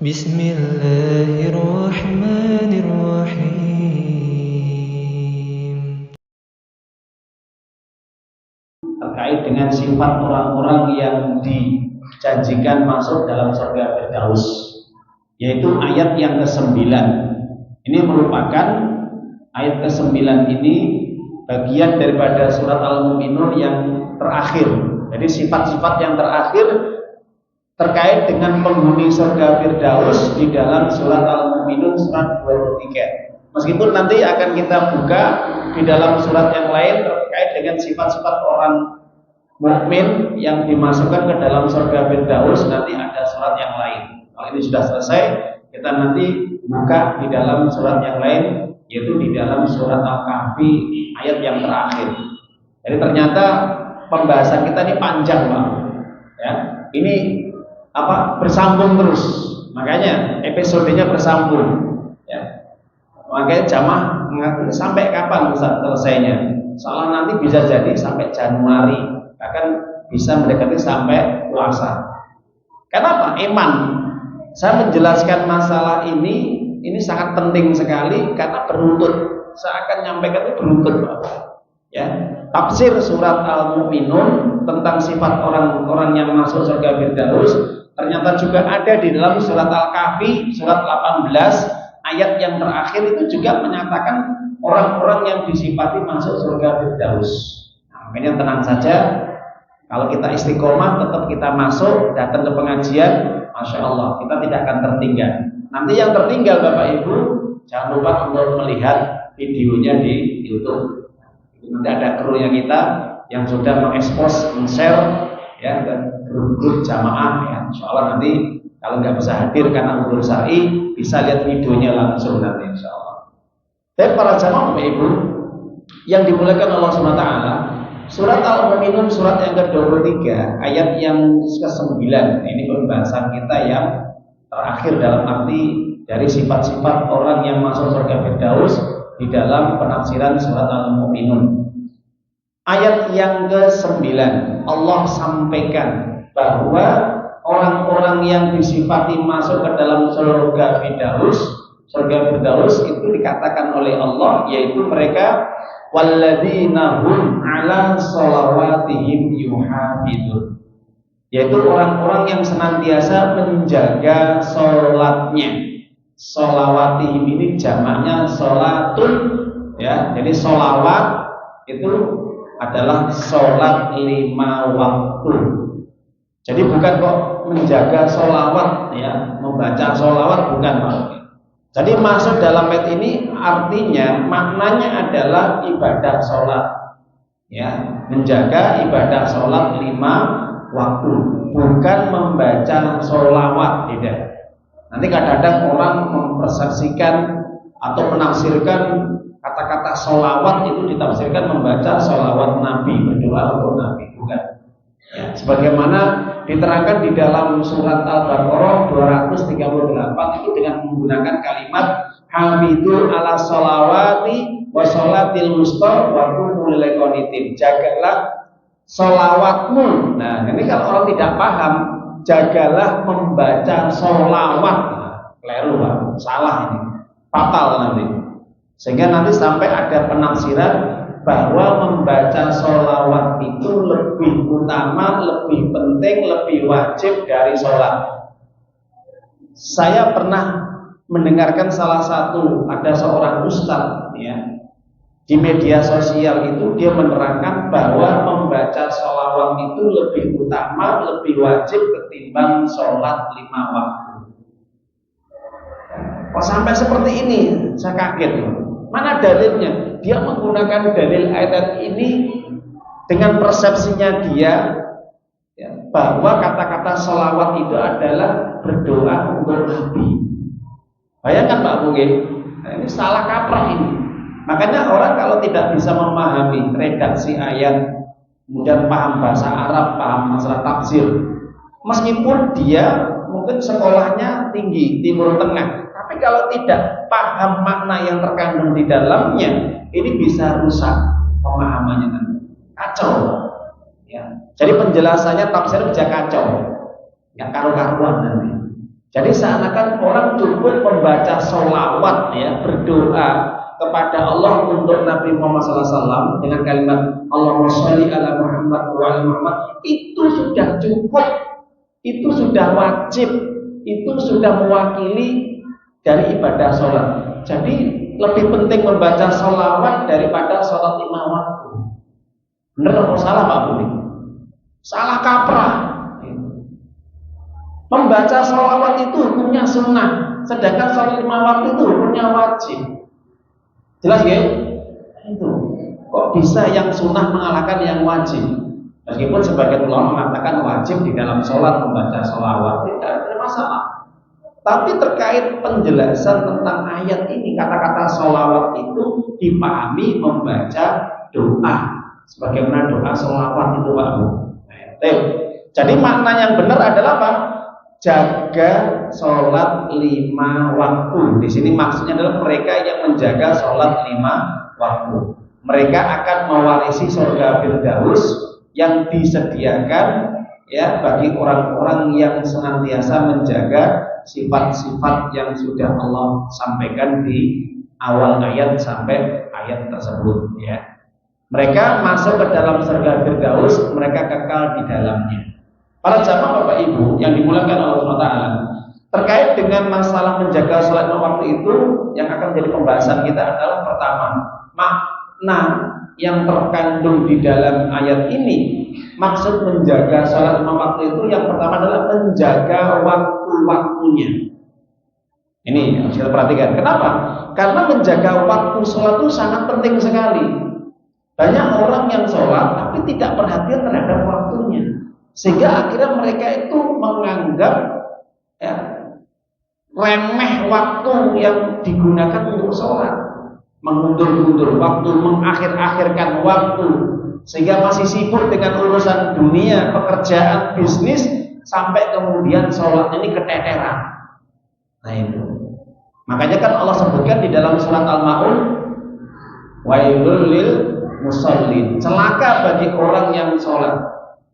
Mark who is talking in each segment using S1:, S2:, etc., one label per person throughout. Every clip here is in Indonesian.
S1: Bismillahirrahmanirrahim.
S2: Terkait dengan sifat orang-orang yang dijanjikan masuk dalam surga Firdaus, yaitu ayat yang ke-9. Ini merupakan ayat ke-9 ini bagian daripada surat Al-Mu'minun yang terakhir. Jadi sifat-sifat yang terakhir terkait dengan penghuni surga Firdaus di dalam surat Al-Mu'minun surat 23. Meskipun nanti akan kita buka di dalam surat yang lain terkait dengan sifat-sifat orang mukmin yang dimasukkan ke dalam surga Firdaus, nanti ada surat yang lain. Kalau ini sudah selesai, kita nanti buka di dalam surat yang lain, yaitu di dalam surat Al-Kahfi ayat yang terakhir. Jadi ternyata pembahasan kita ini panjang, Pak. Ya, ini bersambung terus. Makanya episodenya bersambung. Ya. Makanya jamaah sampai kapan Ustaz selesainya? Soalnya nanti bisa jadi sampai Januari, bahkan bisa mendekati sampai puasa. Kenapa? Iman. Saya menjelaskan masalah ini sangat penting sekali karena beruntut. Saya akan nyampaikan itu beruntut, Pak. Ya, tafsir surat Al-Mu'minun tentang sifat orang-orang yang masuk surga Firdaus ternyata juga ada di dalam surat Al-Kahfi surat 18 ayat yang terakhir itu juga menyatakan orang-orang yang disifati masuk surga Firdaus. Nah, makanya tenang saja, kalau kita istiqomah tetap kita masuk, datang ke pengajian, Masya Allah, kita tidak akan tertinggal. Nanti yang tertinggal Bapak Ibu, jangan lupa untuk melihat videonya di YouTube. Nanti ada krunya kita yang sudah mengekspos, men-share ya, dan grup-grup jamaah ya. Insya Allah nanti kalau nggak bisa hadir karena udur syar'i, bisa lihat videonya langsung nanti Insya Allah. Dan para jamaah Bapak Ibu yang dimuliakan Allah SWT, surat Al-Mu'minun surat yang ke-23 ayat yang ke-9. Ini pembahasan kita yang terakhir dalam arti dari sifat-sifat orang yang masuk surga Firdaus di dalam penafsiran surat Al-Mu'minun. Ayat yang ke-9 Allah sampaikan bahwa orang-orang yang disifati masuk ke dalam surga Firdaus itu dikatakan oleh Allah, yaitu mereka walladzina hum ala sholawatihim yuhafizun, yaitu orang-orang yang senantiasa menjaga sholatnya. Sholawatihim ini jamaknya sholatun ya. Jadi sholawat itu adalah sholat 5 waktu. Jadi bukan kok menjaga sholawat ya, membaca sholawat, bukan Pak. Jadi masuk dalam ayat ini artinya maknanya adalah ibadah sholat ya, menjaga ibadah sholat 5 waktu, bukan membaca sholawat, tidak. Nanti kadang-kadang orang mempersepsikan atau menafsirkan kata-kata sholawat itu ditafsirkan membaca sholawat Nabi, berdoa untuk Nabi, bukan ya, sebagaimana diterangkan di dalam surat Al-Baqarah 238 itu dengan menggunakan kalimat hamidul ala sholawati wa sholatil wusta wa qumu lil qanitin, jagalah sholawatmu. Nah, ini kalau orang tidak paham, jagalah membaca sholawat, keliru Pak, salah ini, fatal nanti. Sehingga nanti sampai ada penafsiran bahwa membaca sholawat itu lebih utama, lebih penting, lebih wajib dari sholat. Saya pernah mendengarkan salah satu, ada seorang ustadz ya, di media sosial itu dia menerangkan bahwa membaca sholawat itu lebih utama, lebih wajib ketimbang sholat 5 waktu. Kok sampai seperti ini? Saya kaget. Mana dalilnya? Dia menggunakan dalil ayat ini dengan persepsinya dia ya, bahwa kata-kata sholawat itu adalah berdoa untuk Nabi. Bayangkan Pak Bung, nah, ini salah kaprah ini. Makanya orang kalau tidak bisa memahami redaksi ayat, kemudian paham bahasa Arab, paham masalah tafsir, meskipun dia mungkin sekolahnya tinggi Timur Tengah, tapi kalau tidak paham makna yang terkandung di dalamnya, ini bisa rusak pemahamannya nanti, kacau ya. Jadi penjelasannya tafsir bisa kacau, nggak karu-karuan nanti. Jadi seakan orang cukup membaca sholawat, ya, berdoa kepada Allah untuk Nabi Muhammad SAW dengan kalimat Allahumma sholli ala Muhammad wa ala Muhammad, itu sudah cukup, itu sudah wajib, itu sudah mewakili dari ibadah sholat. Jadi lebih penting membaca sholawat daripada sholat 5 waktu. Benar atau salah Pak Budi? Salah kaprah. Membaca sholawat itu hukumnya sunnah, sedangkan sholat 5 waktu itu hukumnya wajib. Jelas ya? Itu. Kok bisa yang sunnah mengalahkan yang wajib? Meskipun sebagian ulama mengatakan wajib di dalam sholat membaca sholawat, tidak ada masalah. Tapi terkait penjelasan tentang ayat ini, kata-kata sholawat itu dipahami membaca doa, sebagaimana doa sholawat itu Pak Bu. Jadi makna yang benar adalah apa? Jaga sholat 5 waktu. Di sini maksudnya adalah mereka yang menjaga sholat 5 waktu. Mereka akan mewarisi surga Firdaus yang disediakan, ya, bagi orang-orang yang senantiasa menjaga sifat-sifat yang sudah Allah sampaikan di awal ayat sampai ayat tersebut, ya. Mereka masuk ke dalam surga Firdaus, mereka kekal di dalamnya. Para jamaah Bapak Ibu yang dimuliakan Allah SWT, terkait dengan masalah menjaga sholat 5 waktu itu, yang akan menjadi pembahasan kita adalah pertama, makna yang terkandung di dalam ayat ini. Maksud menjaga sholat 5 waktu itu yang pertama adalah menjaga waktu-waktunya. Ini harus kita perhatikan. Kenapa? Karena menjaga waktu sholat itu sangat penting sekali. Banyak orang yang sholat tapi tidak perhatian terhadap waktunya, sehingga akhirnya mereka itu menganggap, ya, remeh waktu yang digunakan untuk sholat, mengundur-undur waktu, mengakhir-akhirkan waktu, sehingga masih sibuk dengan urusan dunia, pekerjaan, bisnis, sampai kemudian sholat ini keteteran. Nah itu. Makanya kan Allah sebutkan di dalam surat Al-Maun, wailul lil musallin, celaka bagi orang yang sholat.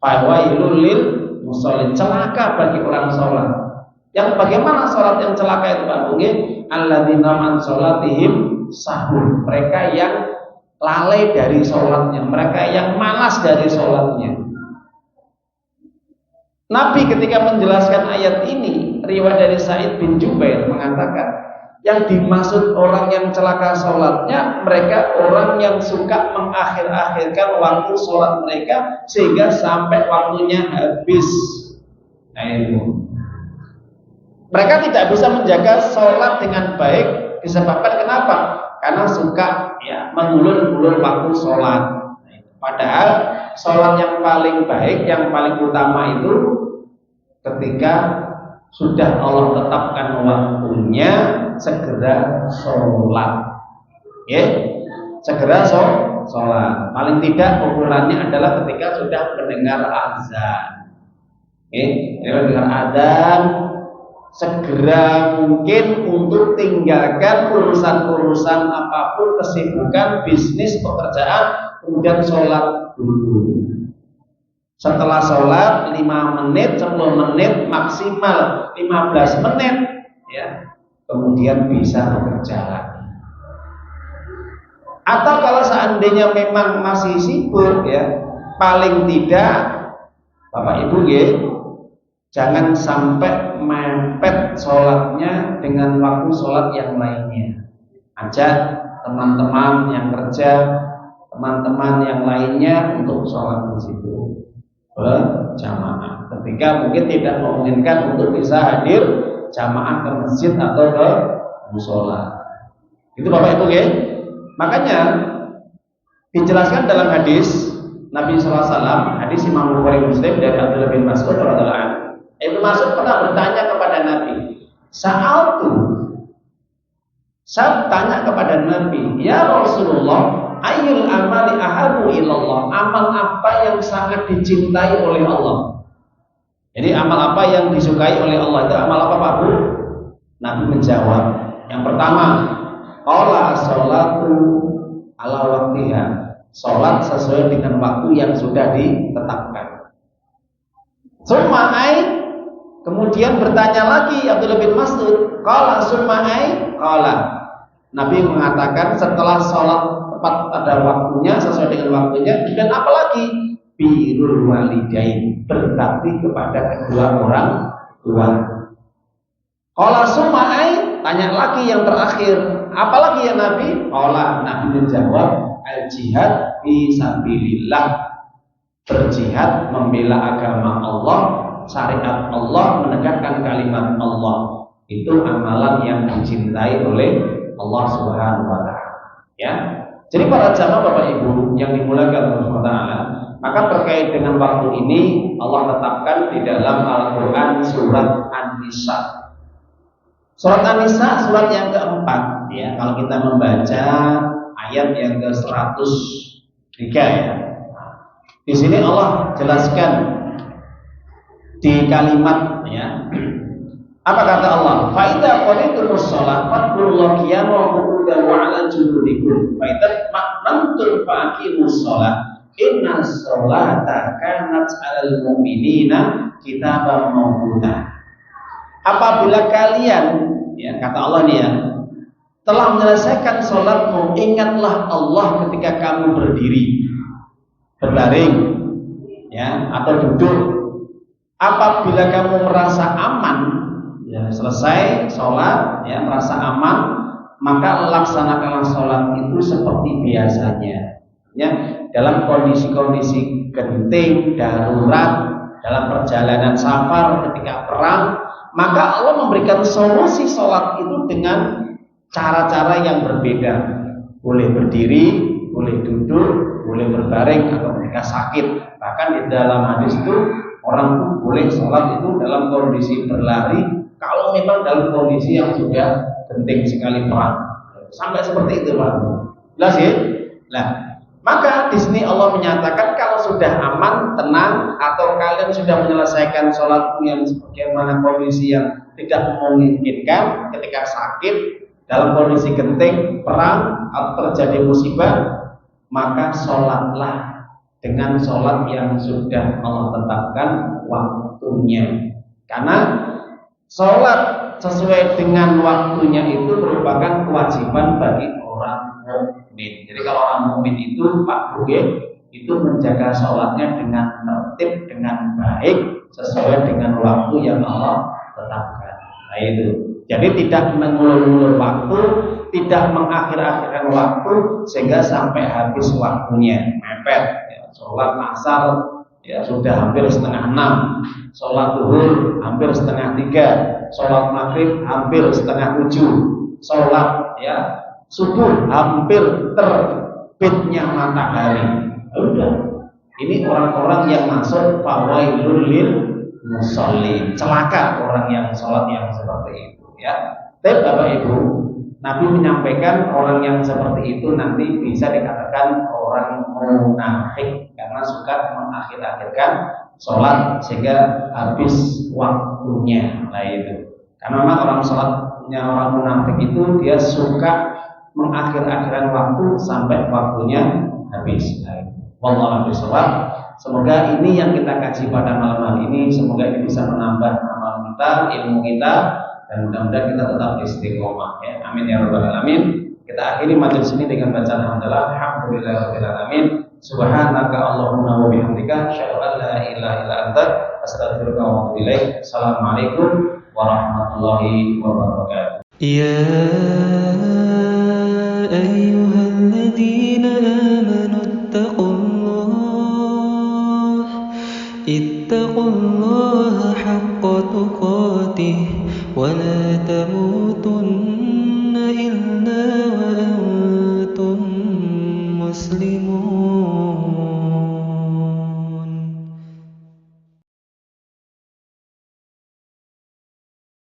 S2: Fawailul lil musallin, celaka bagi orang sholat. Yang bagaimana sholat yang celaka itu Pak Budi? Alladzina man sholatihim sahur, mereka yang lalai dari sholatnya, mereka yang malas dari sholatnya. Nabi ketika menjelaskan ayat ini, riwayat dari Sa'id bin Jubair mengatakan, yang dimaksud orang yang celaka sholatnya, mereka orang yang suka mengakhir-akhirkan waktu sholat mereka sehingga sampai waktunya habis. Nah itu. Mereka tidak bisa menjaga sholat dengan baik disebabkan kenapa? Karena suka, ya, mengulur-ulur waktu sholat. Padahal sholat yang paling baik, yang paling utama itu ketika sudah Allah tetapkan waktunya, segera sholat, ya, segera sholat. Paling tidak ukurannya adalah ketika sudah mendengar azan, ya, mendengar azan, segera mungkin untuk tinggalkan urusan-urusan apapun, kesibukan, bisnis, pekerjaan, kemudian sholat dulu. Setelah sholat 5 menit, 10 menit, maksimal 15 menit, ya, kemudian bisa bekerja lagi. Atau kalau seandainya memang masih sibuk, ya, paling tidak Bapak Ibu, ya, jangan sampai mepet sholatnya dengan waktu sholat yang lainnya. Ajak teman-teman yang kerja, teman-teman yang lainnya untuk sholat di situ berjamaah. Ketika mungkin tidak memungkinkan untuk bisa hadir jamaah ke masjid atau ke musola. Itu Bapak Ibu, ya. Makanya dijelaskan dalam hadis Nabi SAW, hadis Imam Bukhari Muslim dari Abdullah bin Mas'ud radhiyallahu anhu. Ibnu Mas'ud pernah bertanya kepada Nabi, saya tanya kepada Nabi, ya Rasulullah, ayyul amali ahabu ilallah, amal apa yang sangat dicintai oleh Allah? Jadi amal apa yang disukai oleh Allah itu amal apa Pak Bu? Nabi menjawab, yang pertama, qala sholatu ala waktiha, sholat sesuai dengan waktu yang sudah ditetapkan. Summa Kemudian bertanya lagi Abdullah bin Mas'ud, qala summa ai? Qala. Nabi mengatakan setelah sholat tepat pada waktunya, sesuai dengan waktunya, dan apa lagi? Birrul walidain, berbakti kepada kedua orang tua. Qala summa ai? Tanya lagi yang terakhir, apalagi ya Nabi? Qala, Nabi menjawab, al jihad fi sabilillah, berjihad membela agama Allah, syariat Allah, menegakkan kalimat Allah. Itu amalan yang dicintai oleh Allah Subhanahu wa taala. Ya. Jadi para jamaah Bapak Ibu yang dimuliakan Allah Subhanahu wa taala, maka terkait dengan waktu ini Allah tetapkan di dalam Al-Qur'an surat An-Nisa. Surat An-Nisa surat yang keempat, ya. Kalau kita membaca ayat yang ke-103, ya. Di sini Allah jelaskan di kalimat, ya. Apa kata Allah? Fa idza qadaytumus shalah fadhkurullaha qiyaman wa qu'udan wa 'ala junubikum. Fa idza ma'nantum faqimus shalah. Innas sholata kanat 'alal mu'minina kitaban mawquta. Apabila kalian, ya, kata Allah nih, ya, telah menyelesaikan sholatmu, ingatlah Allah ketika kamu berdiri, berbaring, ya, atau duduk. Apabila kamu merasa aman, ya, selesai sholat, ya, merasa aman, maka laksanakanlah sholat itu seperti biasanya, ya, dalam kondisi-kondisi genting, darurat, dalam perjalanan safar, ketika perang, maka Allah memberikan solusi sholat itu dengan cara-cara yang berbeda. Boleh berdiri, boleh duduk, boleh berbaring, atau ketika sakit. Bahkan di dalam hadis itu orang boleh sholat itu dalam kondisi berlari, kalau memang dalam kondisi yang sudah genting sekali perang. Sampai seperti itu, Pak. Jelas ya? Nah, maka di sini Allah menyatakan kalau sudah aman, tenang, atau kalian sudah menyelesaikan sholatmu yang sebagaimana kondisi yang tidak memungkinkan, ketika sakit, dalam kondisi genting, perang, atau terjadi musibah, maka sholatlah dengan sholat yang sudah Allah tetapkan waktunya. Karena sholat sesuai dengan waktunya itu merupakan kewajiban bagi orang mukmin. Jadi kalau orang mukmin itu, Pak Buge, itu menjaga sholatnya dengan tertib, dengan baik, sesuai dengan waktu yang Allah tetapkan. Nah itu. Jadi tidak mengulur-ulur waktu, tidak mengakhir-akhirkan waktu sehingga sampai habis waktunya mepet. Ya, sholat asar, ya, sudah hampir setengah 6, sholat zuhur hampir setengah 3, sholat maghrib hampir setengah 7, sholat, ya, subuh hampir terbitnya matahari. Udah, ini orang-orang yang masuk fawailul lil musallin, celaka orang yang sholat yang seperti itu. Ya, tapi Bapak Ibu, Nabi menyampaikan orang yang seperti itu nanti bisa dikatakan orang munafik karena suka mengakhir-akhirkan sholat sehingga habis waktunya. Nah itu, karena memang orang sholatnya orang munafik itu dia suka mengakhir-akhirkan waktu sampai waktunya habis. Nah, wallahu a'lam. Semoga ini yang kita kaji pada malam hari ini, semoga ini bisa menambah amal kita, ilmu kita, dan mudah-mudahan kita tetap istiqomah, ya. Amin ya rabbal alamin. Kita akhiri majelis ini dengan bacaan hamdalah, alhamdulillahirabbil alamin. Subhanaka Allahumma wa bihamdika, asyhadu an la ilaha illa anta, astaghfiruka wa atubu ilaik. Assalamualaikum warahmatullahi wabarakatuh.
S1: Ya ayyuhalladzina amanu ittaqullaha haqqa tuqatih wa la tamutunna